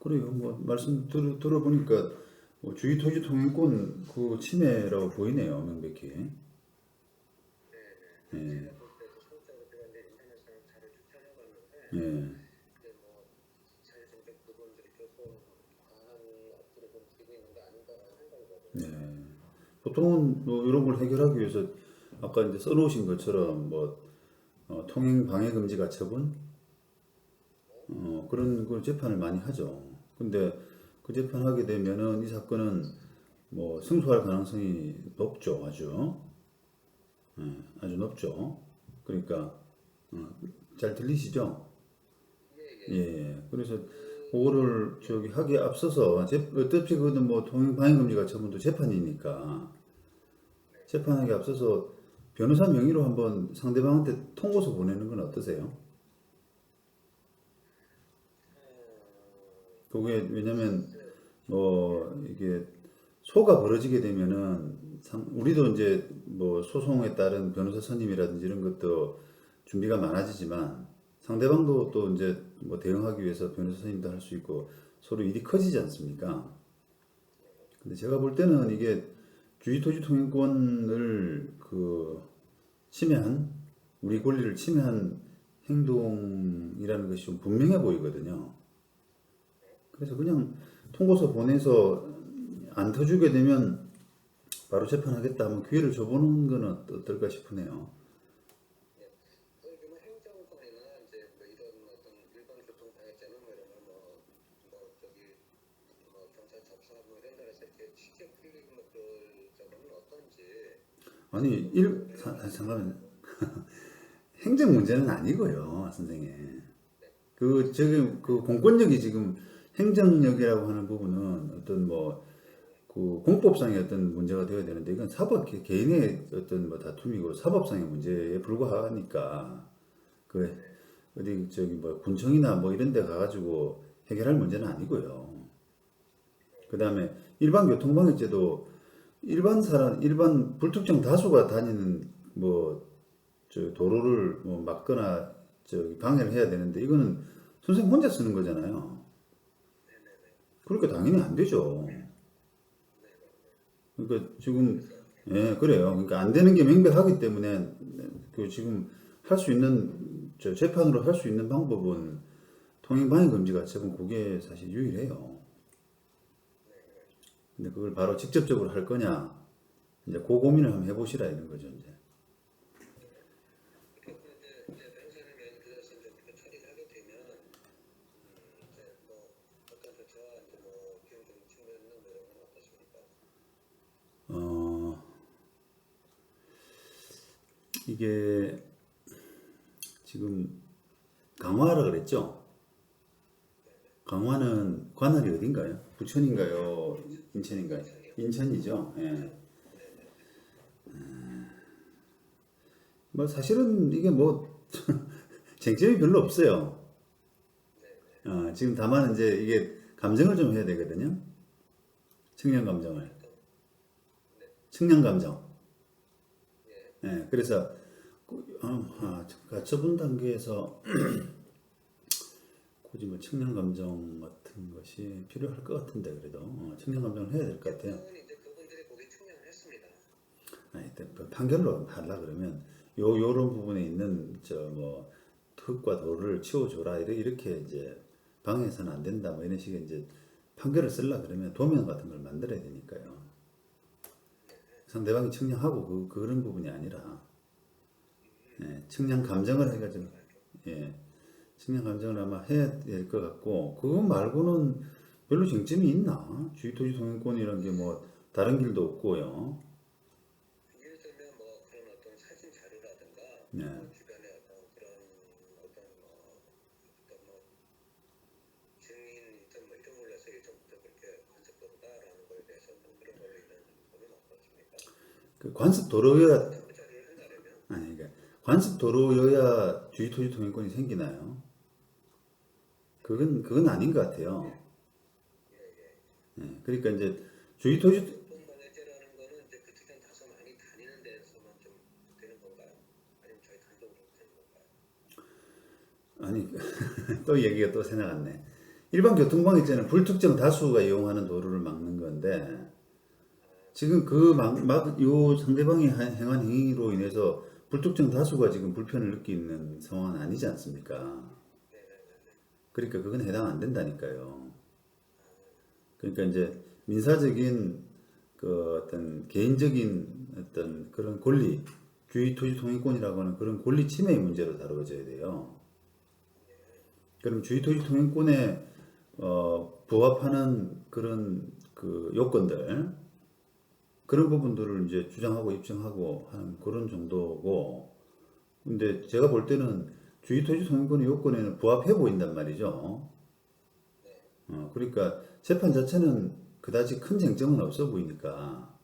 그래요. 뭐 말씀 들어보니까 뭐 주위 토지 통행권 그 침해라고 보이네요, 명백히. 예, 제가 볼 때도 소극적으로 제가 이제 인터넷상에 자료 추천해봤는데 예, 이제 뭐 자율정책 부분들이 조금 과한 앞뒤로 좀 튀고 있는 거 아닌가라는 생각이거든요. 예. 보통은 뭐 이런 걸 해결하기 위해서 아까 이제 써놓으신 것처럼 뭐 통행 방해 금지 가처분 그런 걸 재판을 많이 하죠. 근데 그 재판하게 되면은 이 사건은 뭐 승소할 가능성이 높죠, 아주. 예, 아주 높죠. 그러니까 어, 잘 들리시죠? 예, 예예. 예. 그래서 그 그거를 예. 저기 하기에 앞서서 어차피 그거는 뭐 통행 방해 금지가 처분도 재판이니까 재판하기 앞서서 변호사 명의로 한번 상대방한테 통고서 보내는 건 어떠세요? 그게 왜냐면 글쎄요. 예. 뭐 이게 소가 벌어지게 되면은 우리도 이제 뭐 소송에 따른 변호사 선임이라든지 이런 것도 준비가 많아지지만 상대방도 또 이제 뭐 대응하기 위해서 변호사 선임도 할 수 있고 서로 일이 커지지 않습니까? 근데 제가 볼 때는 이게 주의토지 통행권을 그 침해한 우리 권리를 침해한 행동이라는 것이 좀 분명해 보이거든요. 그래서 그냥 통고서 보내서 안 터주게 되면 바로 재판하겠다 하면 기회를 줘보는 건 어떨까 싶으네요. 거의 뭐 행정권이나 이제 뭐 이런 어떤 일반 교통방해죄는 뭐 이런 걸뭐 저기 뭐 경찰 접수하고 뭐 이런 데서 이렇게 쉽게 풀리는 것들 저거는 어떤지 아니, 조금 잠깐만. 행정 문제는 아니고요, 선생님. 지금 그 공권력이 지금 행정력이라고 하는 부분은 어떤 뭐 그 공법상의 어떤 문제가 되어야 되는데 이건 개인의 어떤 뭐 다툼이고 사법상의 문제에 불과하니까 그 어디 저기 뭐 군청이나 뭐 이런 데 가가지고 해결할 문제는 아니고요. 그 다음에 일반 교통방해죄도 일반 불특정 다수가 다니는 뭐 저 도로를 뭐 막거나 저기 방해를 해야 되는데 이거는 선생님 혼자 쓰는 거잖아요. 그러니까 당연히 안 되죠. 그러니까 지금 그래서 예 그래요. 그러니까 안 되는 게 명백하기 때문에 그 지금 할 수 있는 저 재판으로 할 수 있는 방법은 통행방해 금지가 지금 그게 사실 유일해요. 근데 그걸 바로 직접적으로 할 거냐 이제 그 고민을 한번 해보시라 이런 거죠 이제. 그렇고 이제 변호사님 연구에서 이제 그렇게 처리를 하게 되면 이제 뭐 어떤 조치와 이제 뭐 비용적인 측면이나 뭐 이런 건 어떠십니까? 어 이게 지금 강화하라 그랬죠? 강화는 관할이 어딘가요? 부천인가요? 인천인가요? 인천이요. 인천이죠. 예. 인천. 네네네. 뭐 사실은 이게 뭐 쟁점이 별로 없어요. 네네. 지금 다만 이제 이게 감정을 좀 해야 되거든요. 청량 감정을. 어떤 네. 청량 감정. 예. 예. 그래서 가처분 단계에서 굳이 뭐 청량 감정 같은 것이 필요할 것 같은데 그래도 청량 감정을 해야 될 것 같아요. 보통은 이제 그분들이 거기 충당을 했습니다. 아니, 판결로 하려 그러면 요런 부분에 있는 저 뭐 흙과 돌을 치워줘라 이렇게 이제 방해해서는 안 된다 뭐 이런 식의 이제 판결을 쓰려 그러면 도면 같은 걸 만들어야 되니까요. 상대방이 측량하고 그런 부분이 아니라 예, 측량 감정을 해가지고 예, 측량 감정을 아마 해야 될 것 같고 그거 말고는 별로 쟁점이 있나? 주유토지 통행권이라는 게 뭐 다른 길도 없고요. 예를 들면 뭐 그런 어떤 사진 자료라든가 네. 뭐 주변에 어떤 뭐 증인이든 뭐 이런 걸로 해서 예전부터 그렇게 관습도로다라는 거에 대해서 뭐 그런 걸로 있는 거는 어떻습니까? 그 관습 도로여야 첨부 자료를 한다면 아니 그러니까 관습 도로여야 주유토지 통행권이 생기나요? 그건 아닌 것 같아요. 예예. 예, 그러니까 이제 그러면 주유토지 교통방해죄라는 거는 이제 그특정 다수 많이 다니는 데서만 좀 되는 건가요? 아니면 저희 단독으로 되는 건가요? 아니 또 얘기가 또 생각났네. 일반 교통방해죄는 불특정 다수가 이용하는 도로를 막는 건데 지금 요 상대방이 행한 행위로 인해서 불특정 다수가 지금 불편을 느끼는 상황은 아니지 않습니까? 그러니까 그건 해당 안 된다니까요. 그러니까 이제 민사적인 그 어떤 개인적인 어떤 그런 권리, 주의 토지 통행권이라고 하는 그런 권리 침해의 문제로 다루어져야 돼요. 그럼 주의 토지 통행권에 부합하는 그런 그 요건들 그런 부분들을 이제 주장하고 입증하고 하는 그런 정도고, 근데 제가 볼 때는 주의 토지 통행권의 요건에는 부합해 보인단 말이죠. 그러니까 재판 자체는 그다지 큰 쟁점은 없어 보이니까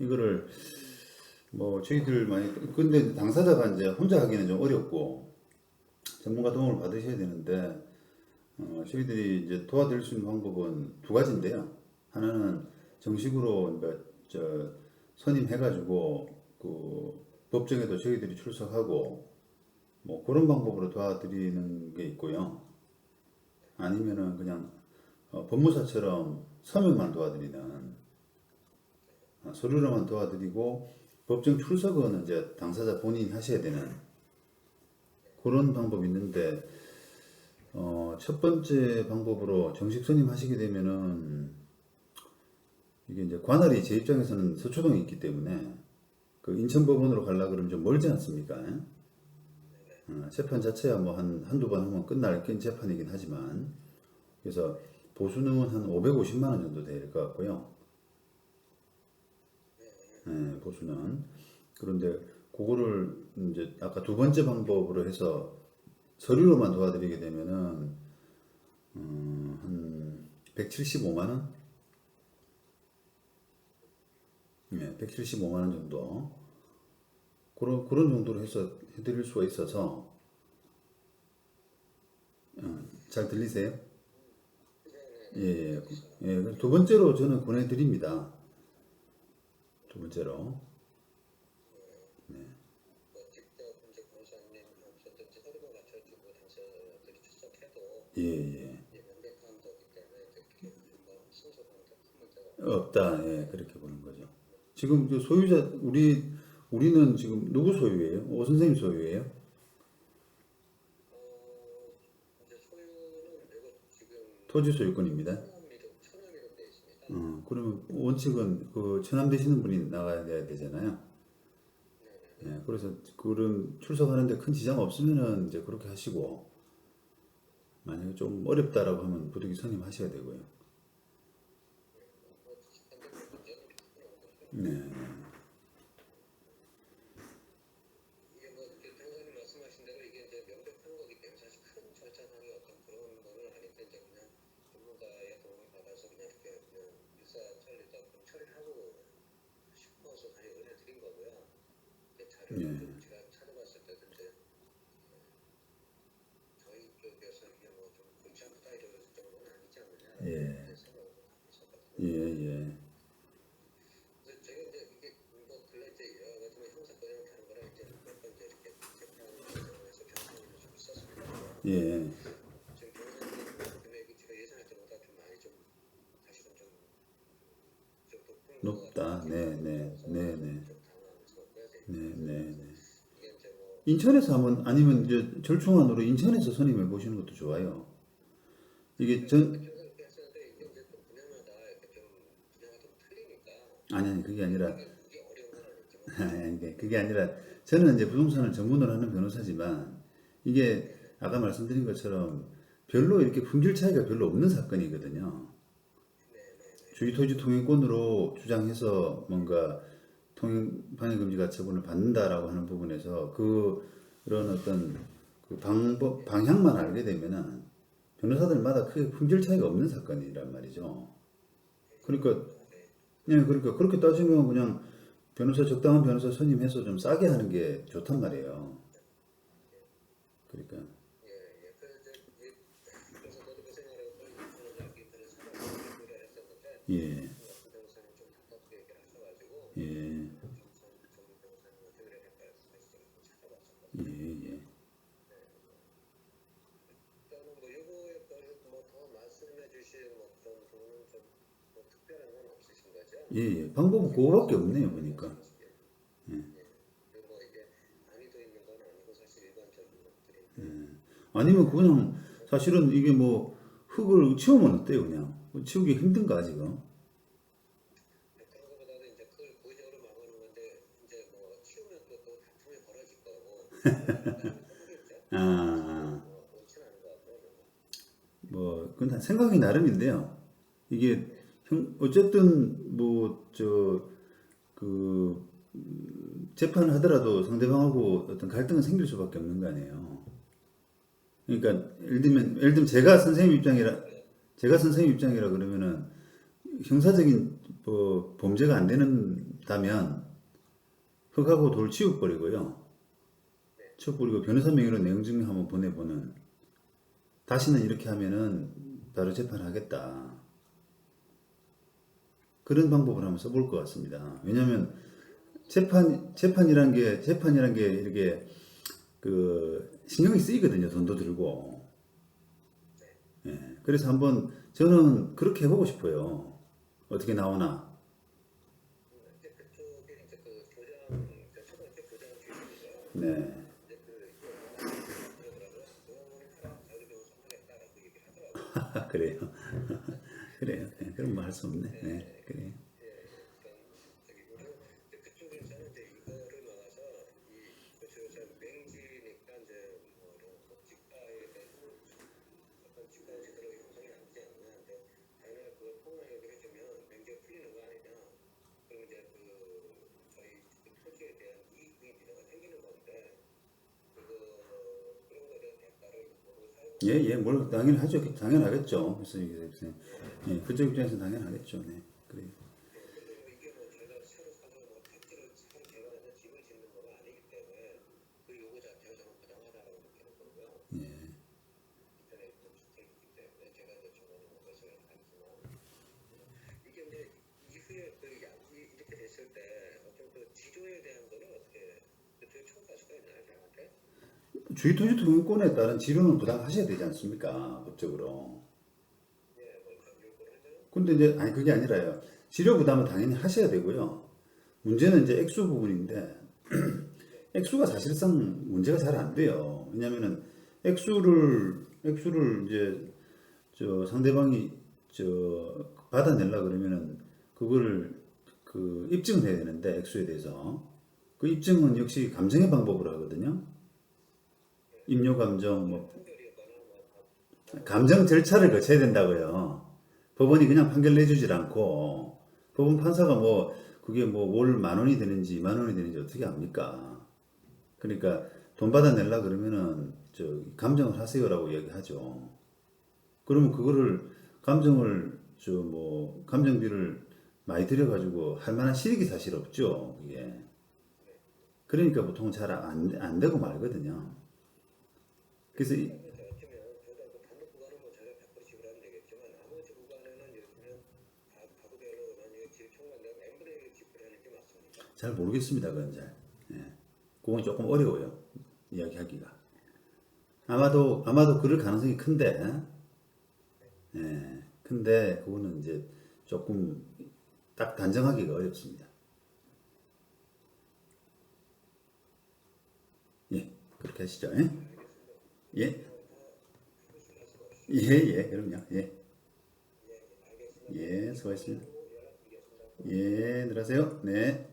이거를 뭐 저희들 많이 근데 당사자가 이제 혼자 하기는 좀 어렵고 전문가 도움을 받으셔야 되는데 저희들이 이제 도와드릴 수 있는 방법은 두 가지인데요. 하나는 정식으로 선임해가지고 그 법정에도 저희들이 출석하고 뭐 그런 방법으로 도와드리는 게 있고요. 아니면은 그냥 법무사처럼 서면만 도와드리는 서류로만 도와드리고 법정 출석은 이제 당사자 본인이 하셔야 되는 그런 방법이 있는데 첫 번째 방법으로 정식 선임하시게 되면은 이게 이제 관할이 제 입장에서는 서초동에 있기 때문에 그 인천법원으로 가려고 그러면 좀 멀지 않습니까? 재판 자체야 뭐 한두 번 하면 끝날 재판이긴 하지만 그래서 보수는 한 550만 원 정도 될 것 같고요. 네, 보수는. 그런데 그거를 이제 아까 두 번째 방법으로 해서 서류로만 도와드리게 되면은 한 175만 원? 네, 175만 원 정도. 그런 정도로 해서 해드릴 수가 있어서 잘 들리세요? 예, 예. 예, 그래서 두 번째로 저는 권해드립니다. 두 번째로. 뭐 직접 이제 변호사님 하셨든지 서류가 갖춰지고 당사자들이 출석해도 예, 예. 이제 명백한 거기 때문에 이제 그렇게 뭐 순서상으로 큰 문제가 없다. 예, 그렇게 보는 거죠. 지금 그 소유자, 우리는 지금 누구 소유예요? 오 선생님 소유예요? 이제 소유는 이거 지금 토지 소유권입니다. 천암이로 되어 있습니다. 그러면 원칙은 그 처남 되시는 분이 나가야 되잖아요. 예, 그래서 그런 출석하는데 큰 지장 없으면은 이제 그렇게 하시고 만약에 좀 어렵다라고 하면 부득이 선임하셔야 되고요. 네, 이게 뭐 이렇게 변호사님 말씀하신 대로 이게 이제 명백한 거기 때문에 사실 큰 절차상의 어떤 그런 거는 아닌데 이제 그냥 전문가의 도움을 받아서 그냥 이렇게 그냥 일사천리다 좀 처리를 하고 싶어서 사실 의뢰 드린 거고요. 이제 자료를 좀 제가 찾아봤을 때도 이제 저희 쪽에서 이게 뭐 좀 골치 아프다 이럴 정도는 아니지 않느냐 예, 이제 생각을 했었거든요. 예, 예, 그래서 제가 이제 이게 뭐 근래 이제 여러 가지 뭐 형사건이랑 다른 거랑 이제 몇 번 이제 이렇게 재판 과정에서 변호사님을 좀 썼습니다. 예. 지금 변호사님 금액이 제가 예상했던 것보다 좀 많이 좀 사실은 좀 높은 것 높다. 같은 네, 느낌이 네, 들어서 네, 네, 좀 당황스럽고요. 네, 네, 네. 이게 이제 뭐 인천에서 하면 아니면 이제 절충안으로 인천에서 선임해 보시는 것도 좋아요. 이게 이렇게 했었는데 이게 이제 또 분야마다 이렇게 좀 분야가 좀 틀리니까 아니 그게 아니라 이게 어려운 건 아니지만 아니, 그게 아니라 저는 이제 부동산을 전문으로 하는 변호사지만 이게 아까 말씀드린 것처럼 별로 이렇게 품질 차이가 별로 없는 사건이거든요. 주의 토지 통행권으로 주장해서 뭔가 방해금지 가처분을 받는다라고 하는 부분에서 그런 어떤 그 방향만 알게 되면은 변호사들마다 크게 품질 차이가 없는 사건이란 말이죠. 그러니까 예, 그러니까 그렇게 따지면 그냥 적당한 변호사 선임해서 좀 싸게 하는 게 좋단 말이에요. 그러니까 그래서 저도 그 생각을 하고 변호사님들을 찾아서 의뢰를 했었는데 예, 변호사님 좀 답답하게 얘기를 하셔가지고 예, 전문 변호사님한테 의뢰를 할까 해서 제가 좀 찾아봤었거든요. 예, 예. 일단은 뭐 요거에 따라서 뭐 더 말씀해 혹시 뭐 그런 부분은 좀뭐 특별한 건 없으신 거죠? 예, 예. 방법은 그거밖에 없네요, 보니까. 예. 그리고 뭐 이게 난이도 있는 건 아니고 사실 일반적인 것들인데 아니면 그냥 사실은 이게 뭐 흙을 치우면 어때요, 그냥? 치우기 힘든가, 지금? 그런 것보다도 이제 그걸 고의적으로 막아놓은 건데 이제 뭐 치우면 또 다툼이 벌어질 거고 해보겠죠? 아, 뭐 옳진 않은 것 같고요. 뭐, 그건 다 생각이 나름인데요. 이게, 어쨌든, 뭐, 그, 재판을 하더라도 상대방하고 어떤 갈등은 생길 수밖에 없는 거 아니에요. 그러니까, 예를 들면 제가 선생님 입장이라 그러면은, 형사적인 뭐 범죄가 안 되는다면, 흙하고 돌 치워버리고요. 치워버리고 변호사 명의로 내용 증명 한번 보내보는, 다시는 이렇게 하면은 바로 재판하겠다. 그런 방법을 한번 써볼 것 같습니다. 왜냐하면 재판이란 게 이렇게 그 신경이 쓰이거든요. 돈도 들고. 예. 그래서 한번 저는 그렇게 해보고 싶어요. 어떻게 나오나. 이제 그쪽에 이제 그 교장, 첫 번째 교장 주시고요. 네. 이제 그러더라고요. 그거는 자기 좀 선택했다라고 얘기를 하더라고요. 그래요. 그래요. 예, 그럼 뭐 할 수 없네. 네. 그래요. 그런 저기고 이제 그쪽에서는 이제 이거를 막아서 그쪽에서 맹지니까 이제 뭐 이런 법칙과에 대해서 법칙과 제대로 형성이 안 되지 않냐. 근데 당연히 그걸 통화하기로 해주면 맹지가 풀리는 거 아니냐. 그럼 이제 저희 그 토지에 대한 이익이 비례가 생기는 건데 그런 거에 대한 대가를 뭐로 사용을 예, 예, 뭘 당연히 하죠. 당연하겠죠. 그래서 예, 그쪽 입장에서 당연하겠죠. 네. 그래요. 근데 이게 뭐 제가 새로 사서 뭐 택지를 새로 개발해서 집을 짓는 거가 아니기 때문에 그 요구 자체가 저는 부당하다라고 느끼는 거고요. 예. 인터넷 주택이기 때문에 제가 이제 중간에 뭐 것을 하지만 이게 이제 이후에 이렇게 됐을 때 어떤 그 지조에 대한 거는 어떻게 그쪽에 청구할 수가 있나요, 저한테? 주의 토지 투명권에 따른 지료는 부담하셔야 되지 않습니까? 법적으로. 예, 뭐 그런 요구를 하죠. 근데 이제 아니 그게 아니라요. 지료 부담은 당연히 하셔야 되고요. 문제는 이제 액수 부분인데 액수가 사실상 문제가 잘 안 돼요. 왜냐면은 액수를 이제 저 상대방이 저 받아내려 그러면은 그거를 그 입증을 해야 되는데 액수에 대해서 그 입증은 역시 감정의 방법으로 하거든요. 임료 감정 뭐 판결이거나 뭐 감정 절차를 거쳐야 된다고요. 법원이 그냥 판결 내주질 않고 법원 판사가 뭐 그게 뭐 월 10,000원이 되는지 20,000원이 되는지 어떻게 압니까? 그러니까 돈 받아내려 그러면은 저 감정을 하세요라고 얘기하죠. 그러면 그거를 감정을 저 뭐 감정비를 많이 들여가지고 할 만한 실익이 사실 없죠. 그게. 그러니까 보통 잘 안 되고 말거든요. 그래서 어쩌면 저도 그 단독 구간은 뭐 제가 100% 지불하면 되겠지만 나머지 구간에는 예를 들면 가구별로 만약에 집 총괄내가 n분의 1을 지불하는 게 맞습니까? 잘 모르겠습니다. 그건 잘. 예. 그건 조금 어려워요. 이야기하기가. 아마도 그럴 가능성이 큰데, 예. 근데 그거는 이제 조금 딱 단정하기가 어렵습니다. 예. 그렇게 하시죠. 예. 예. 예, 예. 그럼요. 예. 예. 수고하셨습니다. 예. 들어가세요. 네.